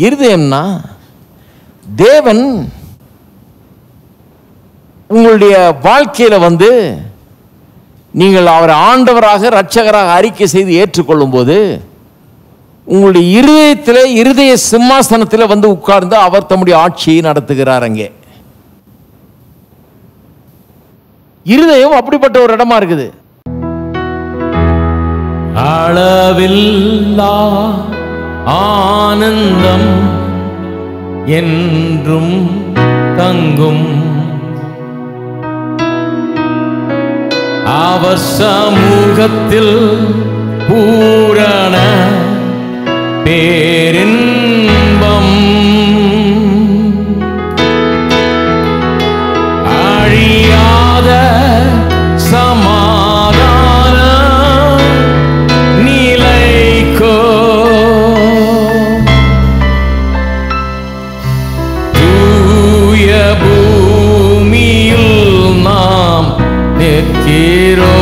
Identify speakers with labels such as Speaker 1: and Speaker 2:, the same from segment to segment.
Speaker 1: இருதயம்னா தேவன் உங்களுடைய வாழ்க்கையில நீங்கள் அவரை ஆண்டவராக இரட்சகராக அறிக்கை செய்து ஏற்றுக்கொள்ளும் போது உங்களுடைய இருதயத்தில் இருதய சிம்மாசனத்தில் உட்கார்ந்து அவர் தம்முடைய ஆட்சியை நடத்துகிறார். அங்கே இருதயம் அப்படிப்பட்ட ஒரு இடமா இருக்குது.
Speaker 2: அளவில்லா ஆனந்தம் என்றும் தங்கும் அவர் சமூகத்தில் பூரண பேரின்பம் அழியாத சமாதானம் நிலைக்கோ தூய பூமியில் நாம் நிற்கிறோம்.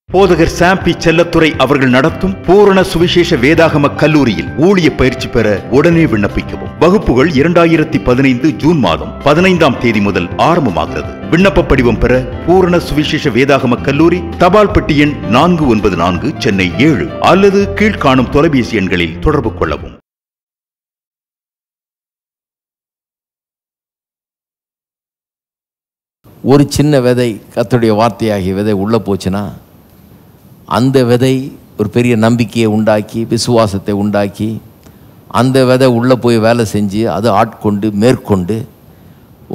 Speaker 3: போதகர் சாம்பி செல்லத்துறை அவர்கள் நடத்தும் பூரண சுவிசேஷ வேதாகம கல்லூரியில் ஊழிய பயிற்சி பெற உடனே விண்ணப்பிக்கவும். வகுப்புகள் 2015 ஜூன் மாதம் 15ஆம் தேதி முதல் ஆரம்பமாகிறது. விண்ணப்ப படிவம் பெற பூரண சுவிசேஷ வேதாகம கல்லூரி, தபால் பெட்டி எண் 494, சென்னை 7 அல்லது கீழ்காணும் தொலைபேசி எண்களில் தொடர்பு கொள்ளவும்.
Speaker 1: ஒரு சின்ன விதை, கர்த்தருடைய வார்த்தையாகிய விதை உள்ள போச்சுன்னா அந்த விதை ஒரு பெரிய நம்பிக்கையை உண்டாக்கி, விசுவாசத்தை உண்டாக்கி, அந்த விதை உள்ளே போய் வேலை செஞ்சு அது ஆட்கொண்டு மேற்கொண்டு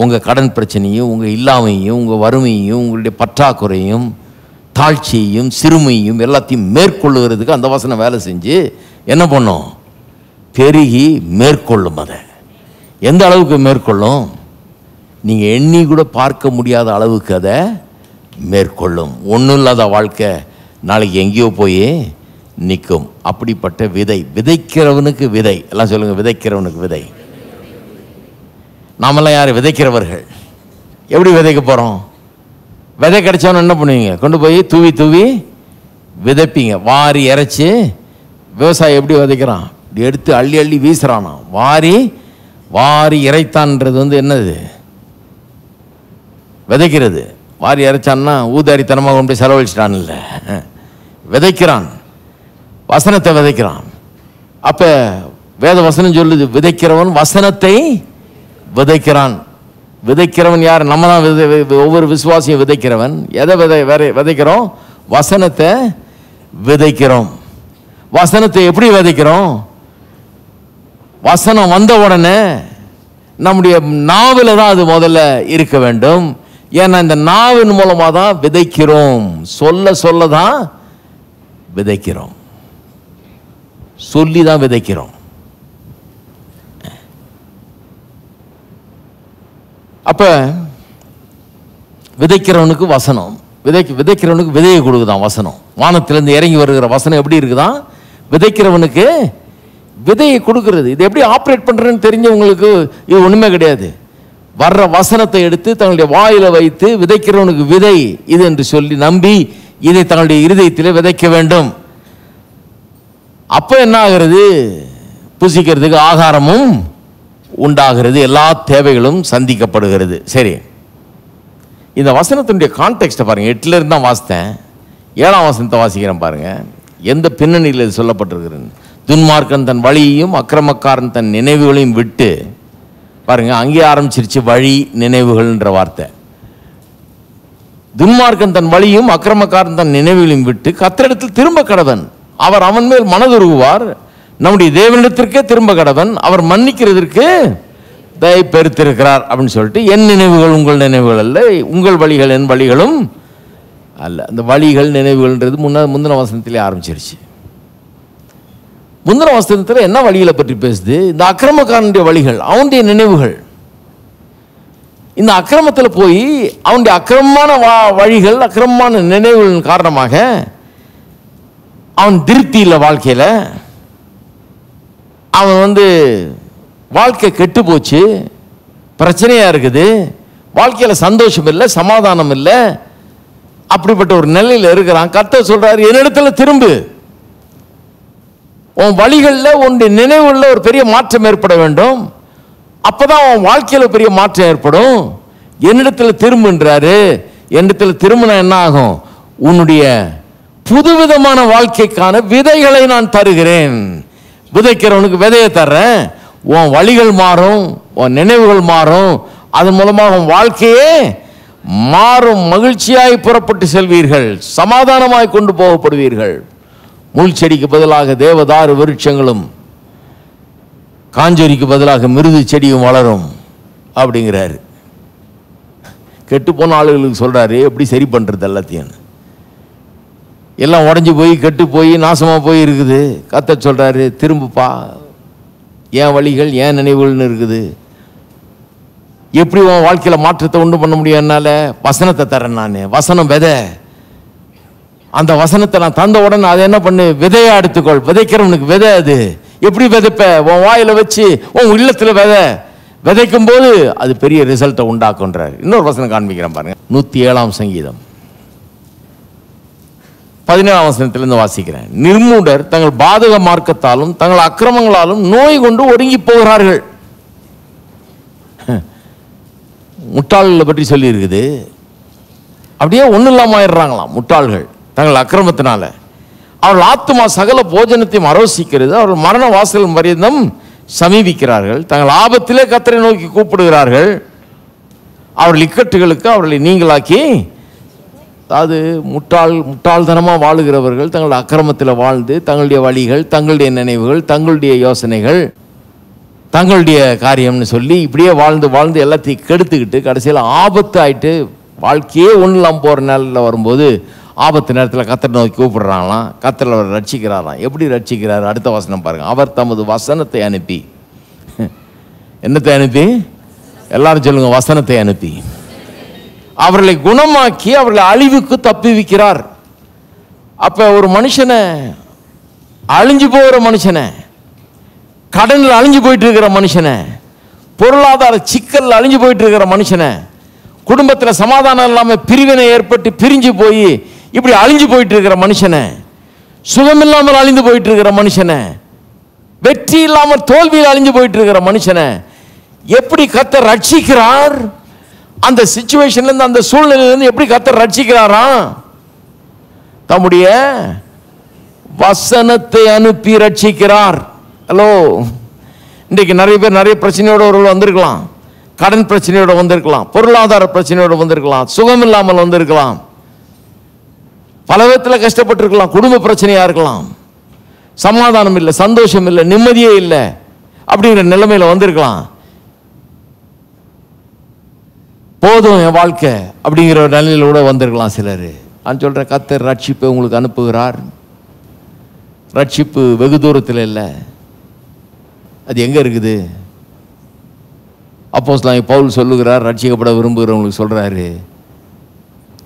Speaker 1: உங்கள் கடன் பிரச்சனையும், உங்கள் இல்லாமையும், உங்கள் வறுமையும், உங்களுடைய பற்றாக்குறையும், தாழ்ச்சியையும், சிறுமையும் எல்லாத்தையும் மேற்கொள்ளுகிறதுக்கு அந்த வசனம் வேலை செஞ்சு என்ன பண்ணும்? பெருகி மேற்கொள்ளும். அதை எந்த அளவுக்கு மேற்கொள்ளும்? நீங்கள் எண்ணி கூட பார்க்க முடியாத அளவுக்கு அதை மேற்கொள்ளும். ஒன்றும் இல்லாத வாழ்க்கை நாளைக்கு எங்கேயோ போய் நிற்கும். அப்படிப்பட்ட விதை, விதைக்கிறவனுக்கு விதை. எல்லாம் சொல்லுங்கள், விதைக்கிறவனுக்கு விதை. நாமெல்லாம் யார்? விதைக்கிறவர்கள். எப்படி விதைக்க போகிறோம்? விதை கிடைச்சவன என்ன பண்ணுவீங்க? கொண்டு போய் தூவி தூவி விதைப்பீங்க. வாரி இறைச்சி விவசாயி எப்படி விதைக்கிறான்? இப்படி எடுத்து அள்ளி அள்ளி வீசுறானா. வாரி வாரி இறைத்தான்றது என்னது? விதைக்கிறது. வாரி இறைச்சான்னா ஊதாரித்தனமாக கொண்டு போய் செலவழிச்சிட்டான் இல்லை, விதைக்கிறான். வசனத்தை விதைக்கிறான். அப்போ வேத வசனம் சொல்லுது, விதைக்கிறவன் வசனத்தை விதைக்கிறான். விதைக்கிறவன் யார்? நம்ம தான். ஒவ்வொரு விசுவாசியும் விதைக்கிறவன். எதை விதைக்கிறோம்? வசனத்தை விதைக்கிறோம். வசனத்தை எப்படி விதைக்கிறோம்? வசனம் வந்த உடனே நம்முடைய நாவில் தான் அது முதல்ல இருக்க வேண்டும். ஏன்னா இந்த நாவின் மூலமாக தான் விதைக்கிறோம். சொல்ல சொல்ல தான் விதைக்கிறோம். சொல்லி தான் விதைக்கிறோம். அப்ப விதைக்கிறவனுக்கு வசனம், விதைக்கிறவனுக்கு விதையை கொடுக்குதான் வசனம். வானத்திலிருந்து இறங்கி வருகிற வசனம் எப்படி இருக்குதான்? விதைக்கிறவனுக்கு விதையை கொடுக்கிறது. இது எப்படி ஆப்ரேட் பண்ணுறேன்னு தெரிஞ்சவங்களுக்கு இது ஒன்றுமே கிடையாது. வர்ற வசனத்தை எடுத்து தங்களுடைய வாயில வைத்து விதைக்கிறவனுக்கு விதை இது என்று சொல்லி நம்பி இதை தங்களுடைய இருதயத்தில் விதைக்க வேண்டும். அப்போ என்ன ஆகிறது? புசிக்கிறதுக்கு ஆகாரமும் உண்டாகிறது, எல்லா தேவைகளும் சந்திக்கப்படுகிறது. சரி, இந்த வசனத்தினுடைய கான்டெக்ஸ்ட்டை பாருங்கள். 8ல் இருந்து தான் வாசித்தேன், 7ஆம் வசனத்தை வாசிக்கிறேன் பாருங்கள். எந்த பின்னணியில் இது சொல்லப்பட்டிருக்கிறது? துன்மார்க்கன் தன் வழியையும் அக்கிரமக்காரன் தன் நினைவுகளையும் விட்டு, பாருங்க அங்கே ஆரம்பிச்சிருச்சு வழி நினைவுகள்ன்ற வார்த்தை. துன்மார்க்கன் தன் வழியும் அக்கிரமக்காரன் தன் நினைவுகளையும் விட்டு கர்த்தரிடத்தில் திரும்ப கடவன், அவர் அவன் மேல் மனதுருகுவார். நம்முடைய தேவனிடத்திற்கே திரும்ப கடவன், அவர் மன்னிக்கிறதற்கு தயை பெருத்திருக்கிறார் அப்படின்னு சொல்லிட்டு, என் நினைவுகள் உங்கள் நினைவுகள் அல்ல, உங்கள் வழிகள் என் வழிகளும் அல்ல. அந்த வழிகள் நினைவுகள்ன்றது முந்தின வசனத்திலே ஆரம்பிச்சிருச்சு. முந்தின வசனத்தில் என்ன வழிகளை பற்றி பேசுது? இந்த அக்கிரமக்காரனுடைய வழிகள், அவனுடைய நினைவுகள். இந்த அக்கிரமத்தில் போய் அவனுடைய அக்கிரமமான வழிகள், அக்கிரமமான நினைவுகளின் காரணமாக அவன் திருப்தி இல்லை வாழ்க்கையில். அவன் வாழ்க்கை கெட்டு போச்சு, பிரச்சனையாக இருக்குது, வாழ்க்கையில் சந்தோஷம் இல்லை, சமாதானம் இல்லை, அப்படிப்பட்ட ஒரு நிலையில் இருக்கிறான். கர்த்தர் சொல்றாரு, என்னிடத்துல திரும்பு, உன் வழிகளில் உன்னுடைய நினைவுகளில் ஒரு பெரிய மாற்றம் ஏற்பட வேண்டும், அப்போதான் உன் வாழ்க்கையில் பெரிய மாற்றம் ஏற்படும். என்னிடத்துல திரும்புன்றாரு. என்னிடத்துல திரும்பினா என்ன ஆகும்? உன்னுடைய புதுவிதமான வாழ்க்கைக்கான விதைகளை நான் தருகிறேன். விதைக்கிறவனுக்கு விதையை தர்றேன். உன் வழிகள் மாறும், உன் நினைவுகள் மாறும், அதன் மூலமாக உன் வாழ்க்கையே மாறும். மகிழ்ச்சியாய் புறப்பட்டு செல்வீர்கள், சமாதானமாய் கொண்டு போகப்படுவீர்கள். முள் செடிக்கு பதிலாக தேவதாரு விருட்சங்களும் காஞ்சோரிக்கு பதிலாக மிருது செடியும் வளரும் அப்படிங்கிறாரு. கெட்டு போன ஆளுகளுக்கு சொல்றாரு எப்படி சரி பண்றது? எல்லாத்தையும் எல்லாம் உடஞ்சி போய் கெட்டு போய் நாசமாக போய் இருக்குது. கர்த்தர் சொல்றாரு, திரும்புப்பா, என் வழிகள் என் நினைவுகள்னு இருக்குது. எப்படி உன் வாழ்க்கையில் மாற்றத்தை உண்டு பண்ண முடியும்? என்னால் வசனத்தை தரேன். நான் வசனம் விதை, அந்த வசனத்தை நான் தந்த உடனே அதை என்ன பண்ணு? விதையா எடுத்துக்கொள். விதைக்கிறவனுக்கு விதை. அது எப்படி விதைப்ப? உன் வாயில வச்சு உன் இல்லத்தில் விதைக்கும் போது அது பெரிய ரிசல்ட்டை உண்டாக்குன்றார். இன்னொரு வசனம் காண்பிக்கிறேன் பாருங்க. 107ஆம் சங்கீதம் 17ஆம் வசனத்திலிருந்து வாசிக்கிறேன். நிர்மூடர் தங்கள் பாதக மார்க்கத்தாலும் தங்கள் அக்கிரமங்களாலும் நோய் கொண்டு ஒடுங்கி போகிறார்கள். முட்டாள்களை பற்றி சொல்லி இருக்குது. அப்படியே ஒன்றும் இல்லாம ஆயிடுறாங்களாம் முட்டாள்கள் தங்கள் அக்கிரமத்தினால. அவர்கள் ஆத்துமா சகல போஜனத்தையும் அரோசிக்கிறது. அவர்கள் மரண வாசல் பரியந்தம் சமீபிக்கிறார்கள். தங்கள் ஆபத்திலே கர்த்தரை நோக்கி கூப்பிடுகிறார்கள். அவர்கள் இக்கட்டுகளுக்கு அவர்களை நீங்களாக்கி, அதாவது முட்டாள்தனமாக வாழுகிறவர்கள் தங்களுடைய அக்கிரமத்தில் வாழ்ந்து தங்களுடைய வழிகள், தங்களுடைய நினைவுகள், தங்களுடைய யோசனைகள், தங்களுடைய காரியம்னு சொல்லி இப்படியே வாழ்ந்து எல்லாத்தையும் கெடுத்துக்கிட்டு கடைசியில் ஆபத்து ஆயிட்டு வாழ்க்கையே ஒன்றும் இல்லாமல் போகிற நேரத்தில் வரும்போது ஆபத்து நேரத்தில் கர்த்தரை நோக்கி கூப்பிடுறாங்களாம். கர்த்தர் அவர் ரட்சிக்கிறாராம். எப்படி ரட்சிக்கிறார்? அடுத்த வசனம் பாருங்க. அவர் தமது வசனத்தை அனுப்பி, என்னத்தை அனுப்பி? எல்லாரும் சொல்லுங்க, வசனத்தை அனுப்பி அவர்களை குணமாக்கி அவர்களை அழிவுக்கு தப்புவிக்கிறார். அப்ப ஒரு மனுஷனை, அழிஞ்சு போகிற மனுஷனை, கடனில் அழிஞ்சு போயிட்டு இருக்கிற மனுஷனை, பொருளாதார சிக்கல் அழிஞ்சு போயிட்டு இருக்கிற மனுஷனை, குடும்பத்தில் சமாதானம் இல்லாமல் பிரிவினை ஏற்பட்டு பிரிஞ்சு போய் இப்படி அழிஞ்சு போயிட்டு இருக்கிற மனுஷனை, சுகம் இல்லாமல் அழிந்து போயிட்டு இருக்கிற மனுஷனை, வெற்றி இல்லாமல் தோல்வியில் அழிஞ்சு போயிட்டு இருக்கிற மனுஷனை எப்படி கர்த்தர் ரட்சிக்கிறார்? அந்த சிச்சுவேஷன்ல இருந்து, அந்த சூழ்நிலையிலிருந்து எப்படி கர்த்தர் ரட்சிக்கிறாரா? தம்முடைய வசனத்தை அனுப்பி ரட்சிக்கிறார். ஹலோ, இன்றைக்கு நிறைய பேர் நிறைய பிரச்சனையோட வந்திருக்கலாம். கடன் பிரச்சனையோட வந்திருக்கலாம், பொருளாதார பிரச்சனையோட வந்திருக்கலாம், சுகம் இல்லாமல் வந்திருக்கலாம், பல விதத்தில் கஷ்டப்பட்டிருக்கலாம், குடும்ப பிரச்சனையா இருக்கலாம், சமாதானம் இல்லை, சந்தோஷம் இல்லை, நிம்மதியே இல்லை அப்படிங்கிற நிலைமையில வந்திருக்கலாம். போதும் என் வாழ்க்கை அப்படிங்கிற ஒரு நிலையில கூட வந்திருக்கலாம் சிலர். நான் சொல்றேன், கர்த்தர் ரட்சிப்பை உங்களுக்கு அனுப்புகிறார். ரட்சிப்பு வெகு தூரத்தில் இல்லை. அது எங்க இருக்குது? அப்போஸ்தலன் பவுல் சொல்லுகிறார், ரட்சிக்கப்பட விரும்புகிறவங்களுக்கு சொல்றாரு,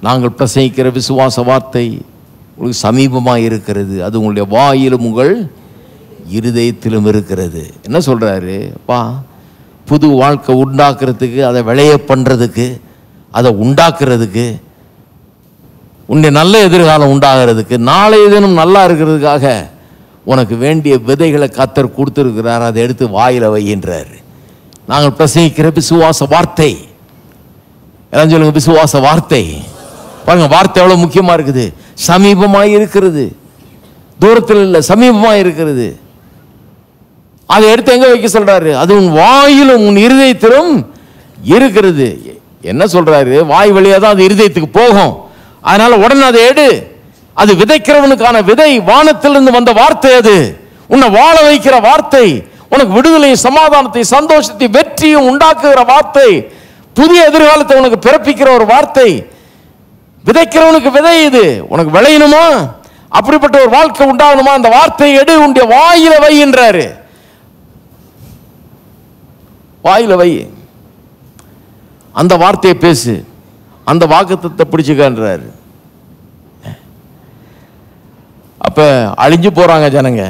Speaker 1: நாங்கள் பிரசங்கிக்கிற விசுவாச வார்த்தை உங்களுக்கு சமீபமாக இருக்கிறது, அது உங்களுடைய வாயிலும் உங்கள் இருதயத்திலும் இருக்கிறது. என்ன சொல்றாரு? பா, புது வாழ்க்கை உண்டாக்குறதுக்கு, அதை விளைய பண்ணுறதுக்கு, அதை உண்டாக்குறதுக்கு, உன்னுடைய நல்ல எதிர்காலம் உண்டாகிறதுக்கு, நாளைய தினம் நல்லா இருக்கிறதுக்காக உனக்கு வேண்டிய விதைகளை கர்த்தர் கொடுத்துருக்கிறார். அதை எடுத்து வாயில வைகின்றார். நாங்கள் பிரசங்கிக்கிற விசுவாச வார்த்தை, எல்லாம் சொல்லுங்க, விசுவாச வார்த்தை. பாருங்க, வார்த்தை எவ்வளோ முக்கியமாக இருக்குது. சமீபமாக இருக்கிறது, தூரத்தில் இல்லை, சமீபமாக இருக்கிறது. அதை எடுத்து எங்க வைக்க சொல்றாரு? அது உன் வாயிலும் உன் இருதயத்திலும் இருக்கிறது. என்ன சொல்றாரு? வாய் வழியாக தான் அது இருதயத்துக்கு போகும். அதனால உடனே அதை எடு. அது விதைக்கிறவனுக்கான விதை, வானத்திலிருந்து வந்த வார்த்தை. அது உன்னை வாழ வைக்கிற வார்த்தை, உனக்கு விடுதலையும் சமாதானத்தை சந்தோஷத்தை வெற்றியும் உண்டாக்குகிற வார்த்தை, புதிய எதிர்காலத்தை உனக்கு பிறப்பிக்கிற ஒரு வார்த்தை. விதைக்கிறவனுக்கு விதை இது. உனக்கு விளையணுமா, அப்படிப்பட்ட ஒரு வாழ்க்கை உண்டாகணுமா, அந்த வார்த்தையை எடு, உன்னுடைய வாயில வைன்றாரு. வாயில வை, அந்த வார்த்தையை பேசு, அந்த வாக்குத்தத்தத்தை பிடிச்சுக்கன்றாரு. அப்ப அழிஞ்சு போறாங்க ஜனங்க,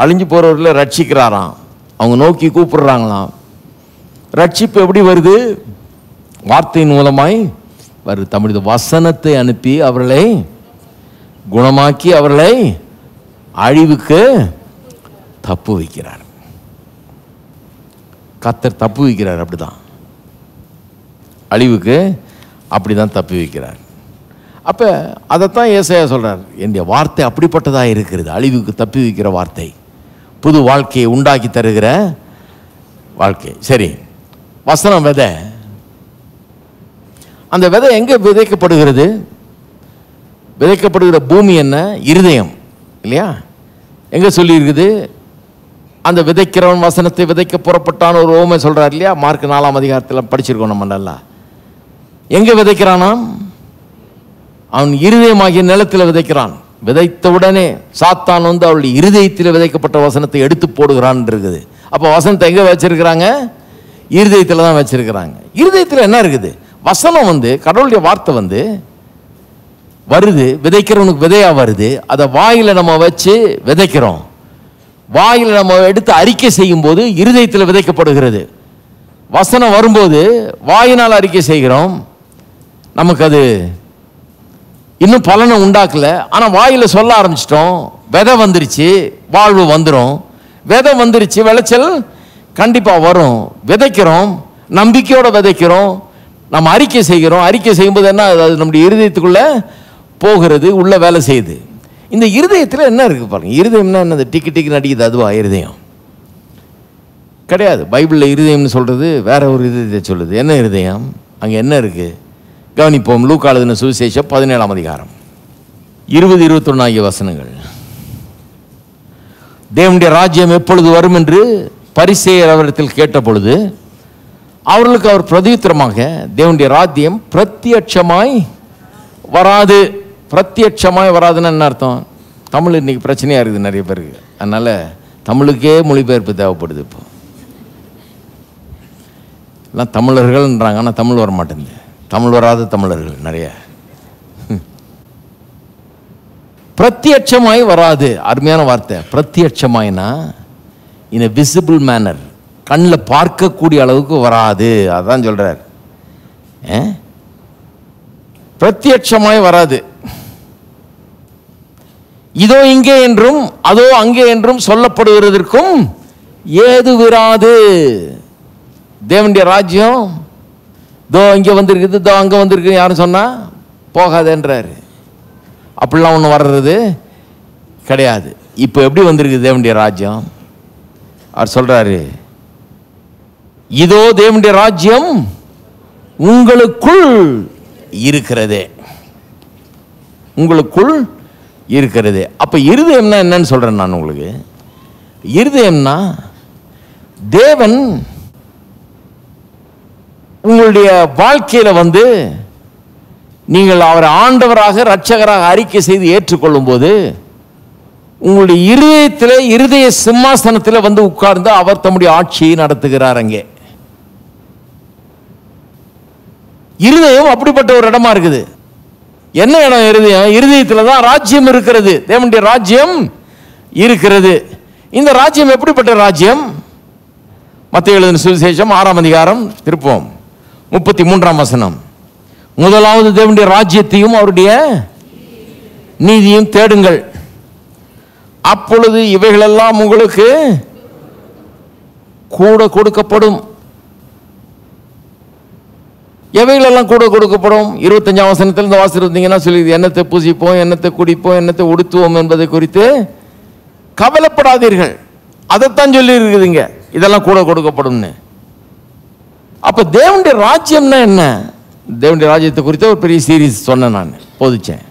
Speaker 1: அழிஞ்சு போறவர்களை ரட்சிக்கிறாராம். அவங்க நோக்கி கூப்பிடுறாங்களாம். ரட்சிப்பு எப்படி வருது? வார்த்தையின் மூலமாய் வருது. தமிழ் வசனத்தை அனுப்பி அவர்களை குணமாக்கி அவர்களை அழிவுக்கு தப்பு வைக்கிறார். கர்த்தர் தப்பு வைக்கிறார். அப்படிதான் அழிவுக்கு அப்படிதான் தப்பி வைக்கிறார். அப்ப அதைத்தான் ஏசாயா சொல்றார், என்னுடைய வார்த்தை அப்படிப்பட்டதாக இருக்கிறது, அழிவுக்கு தப்பி வைக்கிற வார்த்தை, புது வாழ்க்கையை உண்டாக்கி தருகிற வாழ்க்கை. சரி, வசனம் விதை. அந்த விதை எங்க விதைக்கப்படுகிறது? விதைக்கப்படுகிற பூமி என்ன? இருதயம், இல்லையா? எங்க சொல்லி இருக்குது? அந்த விதைக்கிறவன் வசனத்தை விதைக்க புறப்பட்டான் ஒரு ஓமை சொல்றார் இல்லையா? மார்க் 4ஆம் அதிகாரத்தில் படிச்சிருக்கோம் நம்ம நல்லா. எங்க விதைக்கிறானாம்? அவன் இருதயமாகிய நிலத்தில் விதைக்கிறான். விதைத்த உடனே சாத்தான் வந்து அவளுடைய இருதயத்தில் விதைக்கப்பட்ட வசனத்தை எடுத்து போடுகிறான் இருக்குது. அப்போ வசனத்தை எங்க வச்சிருக்கிறாங்க? இருதயத்தில் தான் வச்சிருக்கிறாங்க. இருதயத்தில் என்ன இருக்குது? வசனம் வந்து, கடவுளுடைய வார்த்தை வந்து வருது, விதைக்கிறவனுக்கு விதையா வருது. அதை வாயில நம்ம வச்சு விதைக்கிறோம். வாயில நம்ம எடுத்து அறிக்கை செய்யும் போது இருதயத்தில் விதைக்கப்படுகிறது. வசனம் வரும்போது வாயினால் அறிக்கை செய்கிறோம். நமக்கு அது இன்னும் பலனை உண்டாக்கல, ஆனா வாயில சொல்ல ஆரம்பிச்சிட்டோம். விதை வந்துருச்சு, வாழ்வு வந்துடும். விதை வந்துருச்சு, விளைச்சல் கண்டிப்பா வரும். விதைக்கிறோம், நம்பிக்கையோட விதைக்கிறோம், நம்ம அறிக்கை செய்கிறோம். அறிக்கை செய்யும்போது என்ன, அது நம்முடைய இருதயத்துக்குள்ள போகிறது, உள்ள வேலை செய்யுது. இந்த இருதயத்தில் என்ன இருக்கு பாருங்க. இருதயம்னா என்ன? டிக்கி டிக்கி நடிக்குது, அதுவா இருதயம்? கிடையாது. பைபிளில் இருதயம்னு சொல்றது வேற ஒரு இருதயத்தை சொல்லுது. என்ன இருதயம்? அங்கே என்ன இருக்கு? கவனிப்போம். லூக்கா எழுதின சுவிசேஷம் 17ஆம் அதிகாரம் 20-21 ஆகிய வசனங்கள். தேவனுடைய ராஜ்யம் எப்பொழுது வரும் என்று பரிசேயர் அவரிடத்தில் கேட்ட பொழுது அவர்களுக்கு அவர் பிரதியுத்தரமாக, தேவனுடைய ராஜ்யம் பிரத்யட்சமாய் வராது. பிரத்யட்சமாய் வராதுன்னு என்ன அர்த்தம்? தமிழ் இன்னைக்கு பிரச்சனையா இருக்குது நிறைய பேருக்கு. அதனால தமிழுக்கே மொழிபெயர்ப்பு தேவைப்படுது. இப்போ எல்லாம் தமிழர்கள்ன்றாங்க, ஆனால் தமிழ் வர மாட்டேங்குது. தமிழ் வராத தமிழர்கள் நிறைய. பிரத்யட்சமாய் வராது. அருமையான வார்த்தை. பிரத்யட்சமாய்னா இன் எ விசிபிள் மேனர், கண்ணில் பார்க்கக்கூடிய அளவுக்கு வராது. அதான் சொல்றார். பிரத்யட்சமாய் வராது. இதோ இங்கே என்றும் அதோ அங்கே என்றும் சொல்லப்படுவதற்கும் ஏது விராது. தேவனுடைய ராஜ்யம் தோ இங்கே வந்திருக்குது, தோ அங்கே வந்திருக்கு யாரும் சொன்னா போகாதுன்றாரு. அப்படிலாம் ஒன்று வர்றது கிடையாது. இப்போ எப்படி வந்திருக்கு தேவனுடைய ராஜ்யம்? அவர் சொல்றாரு, இதோ தேவனுடைய ராஜ்யம் உங்களுக்குள் இருக்கிறதே. உங்களுக்குள் இருக்கிறது. அப்ப இருதயம்னா என்னன்னு சொல்றேன் நான் உங்களுக்கு. இருதயம்னா தேவன் உங்களுடைய வாழ்க்கையில வந்து நீங்கள் அவரை ஆண்டவராக இரட்சகராக அறிக்கை செய்து ஏற்றுக்கொள்ளும் போது உங்களுடைய இருதயத்தில், இருதய சிம்மாசனத்தில் வந்து உட்கார்ந்து அவர் தம்முடைய ஆட்சியை நடத்துகிறார். அங்கே இருதயம் அப்படிப்பட்ட ஒரு இடமா இருக்குது. என்ன இடம் இருதயம்? இருதயத்தில் தான் ராஜ்யம் இருக்கிறது. தேவனுடைய ராஜ்யம் இருக்கிறது. இந்த ராஜ்யம் எப்படிப்பட்ட ராஜ்யம்? மத்தேயு எழுதின சுவிசேஷம் 6ஆம் அதிகாரம் திருப்போம் 33ஆம் வசனம். முதலாவது தேவனுடைய ராஜ்யத்தையும் அவருடைய நீதியும் தேடுங்கள், அப்பொழுது இவைகளெல்லாம் உங்களுக்கு கூட கொடுக்கப்படும். எவைகளெல்லாம் கூட கொடுக்கப்படும்? 25ஆம் வசனத்தில் இந்த வாசிருந்தீங்கன்னா சொல்லி, என்னத்தை பூசிப்போம், என்னத்தை குடிப்போம், என்னத்தை உடுத்துவோம் என்பதை குறித்து கவலைப்படாதீர்கள். அதைத்தான் சொல்லி இருக்குதுங்க, இதெல்லாம் கூட கொடுக்கப்படும்னு. அப்ப தேவனுடைய ராஜ்யம்னா என்ன? தேவனுடைய ராஜ்யத்தை குறித்த ஒரு பெரிய சீரீஸ் சொன்னேன், நான் போதிச்சேன்.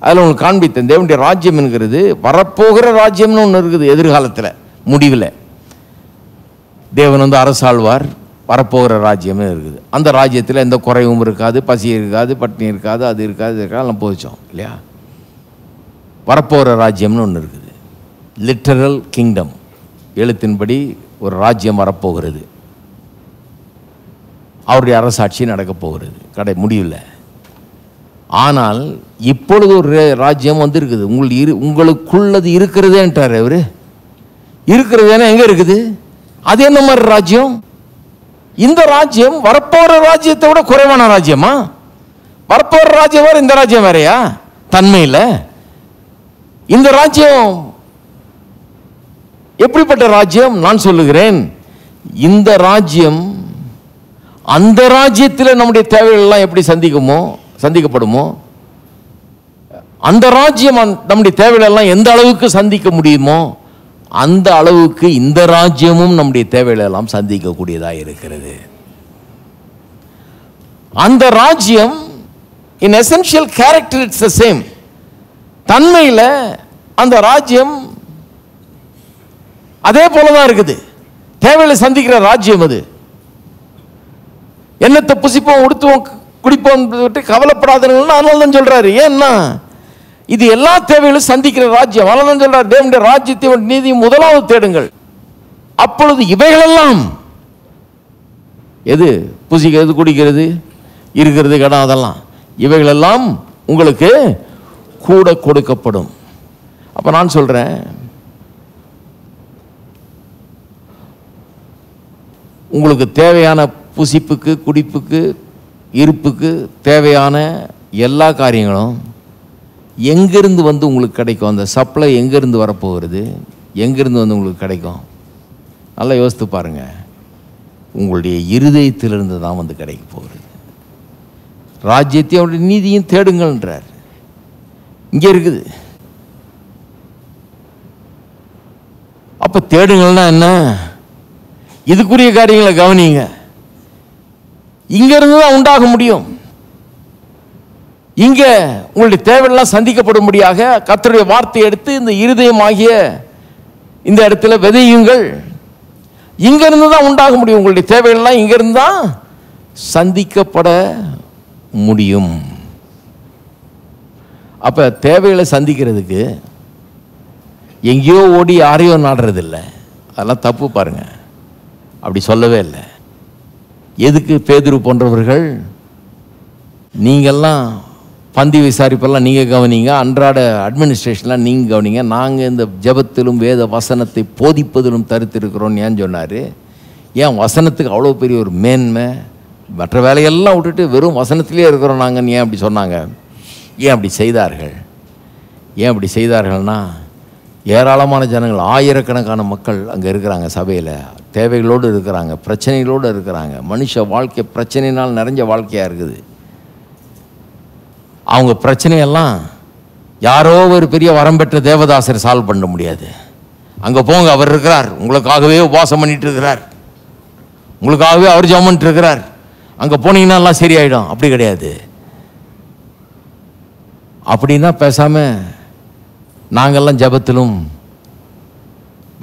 Speaker 1: அதில் உங்களுக்கு காண்பித்தேன். தேவனுடைய ராஜ்யம் என்கிறது வரப்போகிற ராஜ்யம்னு ஒன்று இருக்குது. எதிர்காலத்தில் முடிவில் தேவன் அரசாழ்வார், வரப்போகிற ராஜ்யம்னு இருக்குது. அந்த ராஜ்யத்தில் எந்த குறைவும் இருக்காது, பசி இருக்காது, பட்டினி இருக்காது, அது இருக்காது, எல்லாம் போதிச்சோம் இல்லையா? வரப்போகிற ராஜ்யம்னு ஒன்று இருக்குது. லிட்டரல் கிங்டம், எழுத்தின்படி ஒரு ராஜ்யம் வரப்போகிறது. அவருடைய அரசாட்சி நடக்கப் போகிறது கடை முடியல. ஆனால் இப்பொழுது ஒரு ராஜ்யம் இருக்குது. உங்களுக்குள்ளது இருக்கிறதேன்ட்டார் அவரு. இருக்கிறதேன்னா எங்க இருக்குது? அது என்ன மாதிரி ராஜ்யம்? இந்த ராஜ்யம் வரப்போற ராஜ்யத்தை விட குறைவான ராஜ்யமா? வரப்போற ராஜ்யம் வேற, இந்த ராஜ்யம் வேறையா தன்மையில்? இந்த ராஜ்யம் எப்படிப்பட்ட ராஜ்யம்? நான் சொல்லுகிறேன், இந்த ராஜ்யம் அந்த ராஜ்யத்தில் நம்முடைய தேவைகள் எல்லாம் எப்படி சந்திக்கப்படுமோ, அந்த ராஜ்யம் நம்முடைய தேவைகள் எல்லாம் எந்த அளவுக்கு சந்திக்க முடியுமோ அந்த அளவுக்கு இந்த ராஜ்யமும் நம்முடைய தேவைகள் எல்லாம் சந்திக்கக்கூடியதாக இருக்கிறது. அந்த ராஜ்யம் இன் essential character it's the same. தன்மையில் அந்த ராஜ்யம் அதே போலதான் இருக்குது. தேவைகளை சந்திக்கிற ராஜ்யம் அது. என்னத்தை புசிப்போம், உடுத்துவோம், குடிப்போம் கவலைப்படாதவர்கள் அதனால தான் சொல்றாரு. ஏன்னா இது எல்லா தேவைகளும் சந்திக்கிற ராஜ்யம். அதனால தான் சொல்றாரு, தேவனுடைய ராஜ்யத்தை நீதியை முதலாவது தேடுங்கள், அப்பொழுது இவைகளெல்லாம், எது புசிக்கிறது, குடிக்கிறது, இருக்கிறது, கடன், அதெல்லாம் இவைகளெல்லாம் உங்களுக்கு கூட கொடுக்கப்படும். அப்ப நான் சொல்றேன், உங்களுக்கு தேவையான புசிப்புக்கு, குடிப்புக்கு, இருப்புக்கு தேவையான எல்லா காரியங்களும் எங்கிருந்து உங்களுக்கு கிடைக்கும்? அந்த சப்ளை எங்கிருந்து வரப்போகிறது? எங்கிருந்து உங்களுக்கு கிடைக்கும்? நல்லா யோசித்து பாருங்க. உங்களுடைய இருதயத்திலிருந்து தான் கிடைக்க போகிறது. ராஜ்யத்தை அவருடைய நீதியும் தேடுங்கள்ன்றார். இங்கே இருக்குது. அப்ப தேடுங்கள்னா என்ன? இதுக்குரிய காரியங்களை கவனிங்க. இங்கிருந்து தான் உண்டாக முடியும். இங்க உங்களுடைய தேவையெல்லாம் சந்திக்கப்படும்படியாக கர்த்தருடைய வார்த்தையை எடுத்து இந்த இருதயம் ஆகிய இந்த இடத்துல விதையுங்கள். இங்கிருந்து தான் உண்டாக முடியும். உங்களுடைய தேவையெல்லாம் இங்கிருந்து தான் சந்திக்கப்பட முடியும். அப்ப தேவைகளை சந்திக்கிறதுக்கு எங்கேயோ ஓடி யாரையோ நாடுறதில்லை. அதெல்லாம் தப்பு பாருங்க. அப்படி சொல்லவே இல்லை. எதுக்கு பேதுரு போன்றவர்கள், நீங்கள்லாம் பந்தி விசாரிப்பெல்லாம் நீங்கள் கவனிங்க, அன்றாட அட்மினிஸ்ட்ரேஷன்லாம் நீங்கள் கவனிங்க, நாங்கள் இந்த ஜெபத்திலும் வேத வசனத்தை போதிப்பதிலும் தரித்திருக்கிறோன்னு ஏன் சொன்னார்? ஏன் வசனத்துக்கு அவ்வளோ பெரிய ஒரு மேன்மை? மற்ற வேலையெல்லாம் விட்டுட்டு வெறும் வசனத்திலே இருக்கிறோம் நாங்கன்னு ஏன் அப்படி சொன்னாங்க? ஏன் அப்படி செய்தார்கள்? ஏன் அப்படி செய்தார்கள்னா, ஏராளமான ஜனங்கள், ஆயிரக்கணக்கான மக்கள் அங்கே இருக்கிறாங்க, சபையில் தேவைகளோடு இருக்கிறாங்க, பிரச்சனைகளோடு இருக்கிறாங்க. மனுஷ வாழ்க்கை பிரச்சனையினால் நிறைஞ்ச வாழ்க்கையாக இருக்குது. அவங்க பிரச்சனையெல்லாம் யாரோ ஒரு பெரிய வரம் பெற்ற தேவதாசர் சால்வ் பண்ண முடியாது. அங்கே போங்க, அவர் இருக்கிறார், உங்களுக்காகவே உபவாசம் பண்ணிட்டு இருக்கிறார், உங்களுக்காகவே அவர் ஜெபம் பண்ணிட்டு இருக்கிறார், அங்கே போனீங்கன்னா எல்லாம் சரியாயிடும். அப்படி கிடையாது. அப்படின்னா பேசாமல் நாங்கள்லாம் ஜெபத்திலும்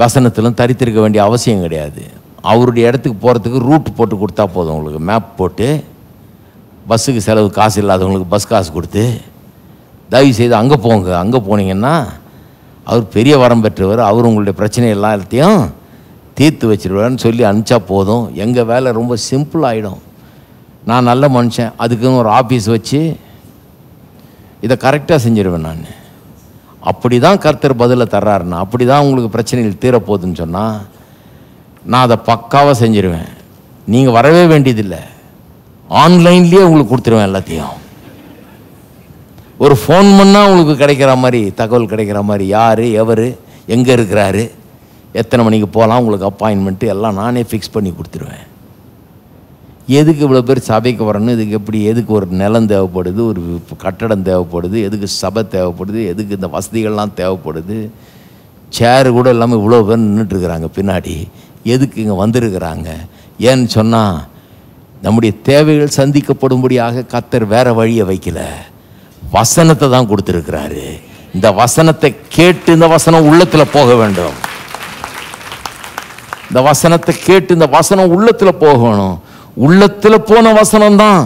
Speaker 1: வசனத்திலும் தரித்திருக்க வேண்டிய அவசியம் கிடையாது. அவருடைய இடத்துக்கு போகிறதுக்கு ரூட் போட்டு கொடுத்தா போதும். உங்களுக்கு மேப் போட்டு, பஸ்ஸுக்கு செலவு காசு இல்லாதவங்களுக்கு பஸ் காசு கொடுத்து, தயவு செய்து அங்கே போங்க, அங்கே போனீங்கன்னா அவர் பெரிய வரம் பெற்றவர், அவர் உங்களுடைய பிரச்சனை எல்லாத்தையும் தீர்த்து வச்சிருவார்னு சொல்லி அனுப்பிச்சா போதும். எங்கள் வேலை ரொம்ப சிம்பிள் ஆகிடும். நான் நல்ல மனுஷன், அதுக்குன்னு ஒரு ஆஃபீஸ் வச்சு இதை கரெக்டாக செஞ்சிடுவேன் நான். அப்படிதான் கர்த்தர் பதிலை தர்றாருன்னா, அப்படிதான் உங்களுக்கு பிரச்சனைகள் தீரப்போகுதுன்னு சொன்னால் நான் அதை பக்காவாக செஞ்சிருவேன். நீங்கள் வரவே வேண்டியதில்லை, ஆன்லைன்லேயே உங்களுக்கு கொடுத்துருவேன் எல்லாத்தையும். ஒரு ஃபோன் பண்ணால் உங்களுக்கு கிடைக்கிற மாதிரி, தகவல் கிடைக்கிற மாதிரி, யார் எவர் எங்கே இருக்கிறாரு, எத்தனை மணிக்கு போகலாம், உங்களுக்கு அப்பாயின்மெண்ட்டு எல்லாம் நானே ஃபிக்ஸ் பண்ணி கொடுத்துருவேன். எதுக்கு இவ்வளோ பேர் சபைக்கு வரணும், இதுக்கு எப்படி, எதுக்கு ஒரு நிலம் தேவைப்படுது, ஒரு கட்டடம் தேவைப்படுது, எதுக்கு சபை தேவைப்படுது, எதுக்கு இந்த வசதிகள்லாம் தேவைப்படுது, சேரு கூட இல்லாமல் இவ்வளோ பேர் நின்றுட்டுருக்குறாங்க பின்னாடி, எதுக்கு இங்கே வந்திருக்கிறாங்க. ஏன்னு சொன்னால் நம்முடைய தேவைகள் சந்திக்கப்படும்படியாக கர்த்தர் வேறு வழியை வைக்கல, வசனத்தை தான் கொடுத்துருக்கிறாரு. இந்த வசனத்தை கேட்டு இந்த வசனம் உள்ளத்தில் போக வேண்டும். இந்த வசனத்தை கேட்டு இந்த வசனம் உள்ளத்தில் போகணும். உள்ளத்தில் போன வசனம் தான்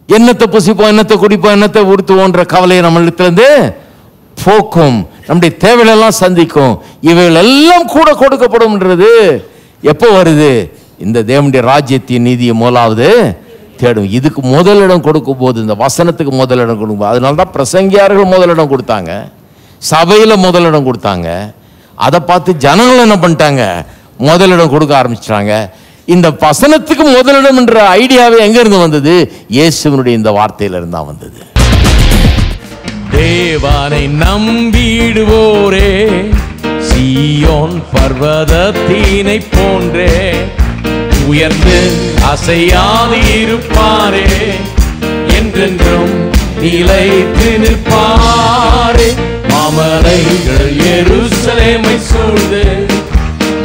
Speaker 1: என்னத்தை புசிப்போம், என்னத்தை குடிப்போம், என்னத்தை உடுத்துவோன்ற கவலையை நம்மளிடத்திலிருந்து போக்கும், நம்முடைய தேவைகளெல்லாம் சந்திக்கும். இவைகள் எல்லாம் கூட கொடுக்கப்படும்ன்றது எப்போ வருது? இந்த தேவனுடைய ராஜ்யத்தின் நீதியை முதலாவது தேடும். இதுக்கு முதலிடம் கொடுக்கும் போது, இந்த வசனத்துக்கு முதலிடம் கொடுக்கும். அதனால தான் பிரசங்கியார்கள் முதலிடம் கொடுத்தாங்க, சபையில் முதலிடம் கொடுத்தாங்க. அதை பார்த்து ஜனங்கள் என்ன பண்ணிட்டாங்க, முதலிடம் கொடுக்க ஆரம்பிச்சிட்டாங்க. இந்த வசனத்துக்கு முதலிடம் என்ற ஐடியாவே எங்கிருந்து வந்தது? இயேசுவினுடைய இந்த வார்த்தையிலிருந்து தான் வந்தது.
Speaker 2: தேவனை நம்பிடுவோரே சீயோன் பர்வதத்தினை போன்றே உயர்ந்து அசையாது இருப்பாரே, என்றென்றும் நிலைத்து நிற்பாரே. மாமலைகள் எருசலேமை சூழ்ந்து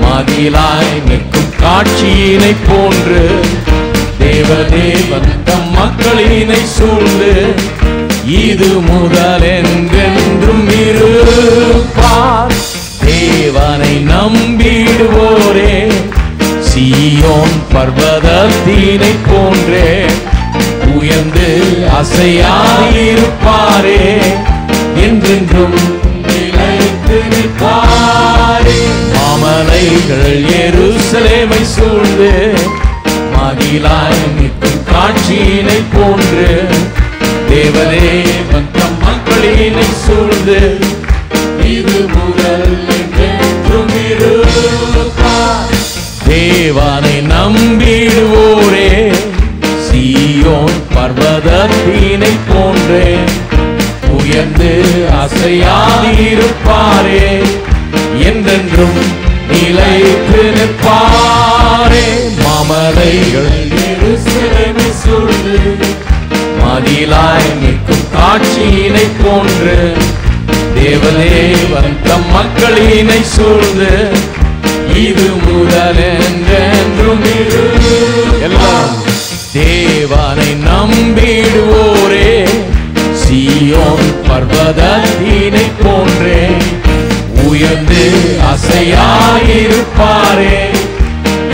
Speaker 2: மதிலாய் நிற்கும் காட்சியினை போன்று தேவதேவன் தம் மக்களினை சூழ்ந்து இது முதல் என்றென்றும் இருப்பார். தேவனை நம்பிடுவோரே சீயோன் பர்வதத்தினை போன்றே உயர்ந்து அசையாதிருப்பாரே, என்றென்றும் நிலைத்து நிற்பாரே. மாமலைகள் எருசலேமை சூழ்ந்து மதிலாய் நிற்கும் காட்சியினை போன்று தேவதேவன் தம் மக்களினை சூழ்ந்து இது முதல் என்றென்றும் இருப்பார். தேவனை நம்பிடுவோரே சீயோன் பர்வதத்தினை போன்றே உயர்ந்து அசையாதிருப்பாரே, என்றென்றும் நிலைத்து நிற்பாரே. மாமலைகள் எருசலேமை சூழ்ந்து மதிலாய் நிற்கும் காட்சியினை போன்று தேவதேவன் தம் மக்களினை சூழ்ந்து இது முதல் என்றென்றும் எல்லாம். தேவனை நம்பிடுவோரே சீயோன் பர்வதத்தினை போன்றே உயர்ந்து அசையாயிருப்பாரே,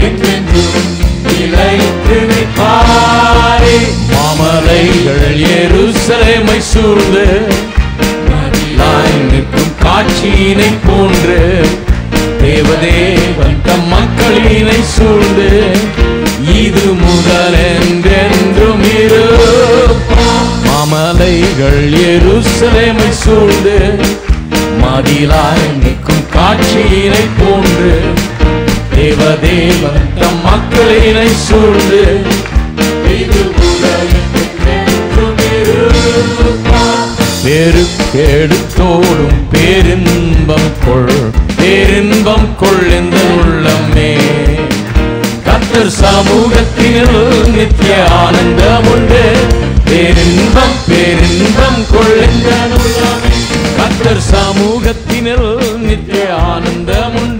Speaker 2: என்றென்றும் நிலைத்து நிற்பாரே. மாமலைகள் எருசலேமை சூழ்ந்து மதிலாய் நிற்கும் காட்சியினை போன்று தேவதேவன் தம் மக்களினை சூழ்ந்து இது முதல் என்றென்றும் இருப்பார். மாமலைகள் எருசலேமை சூழ்ந்து மதிலாய் நிற்கும் காட்சியினை போன்று தேவதேவன் தம் மக்களினை சூழ்ந்து இது முதல் என்றென்றும் இருப்பார். பெருக்கெடுத்தோடும் பேரின்பம் கொள், பேரின்பம் கொள் என்ற உள்ளமே. கர்த்தர் சமூகத்தில் நித்திய ஆனந்தம் உண்டு. பேரின்பம் பேரின்பம் கொள் என்ற உள்ளமே. கர்த்தர் சமூகத்தினில் நித்திய ஆனந்தம் உண்டு.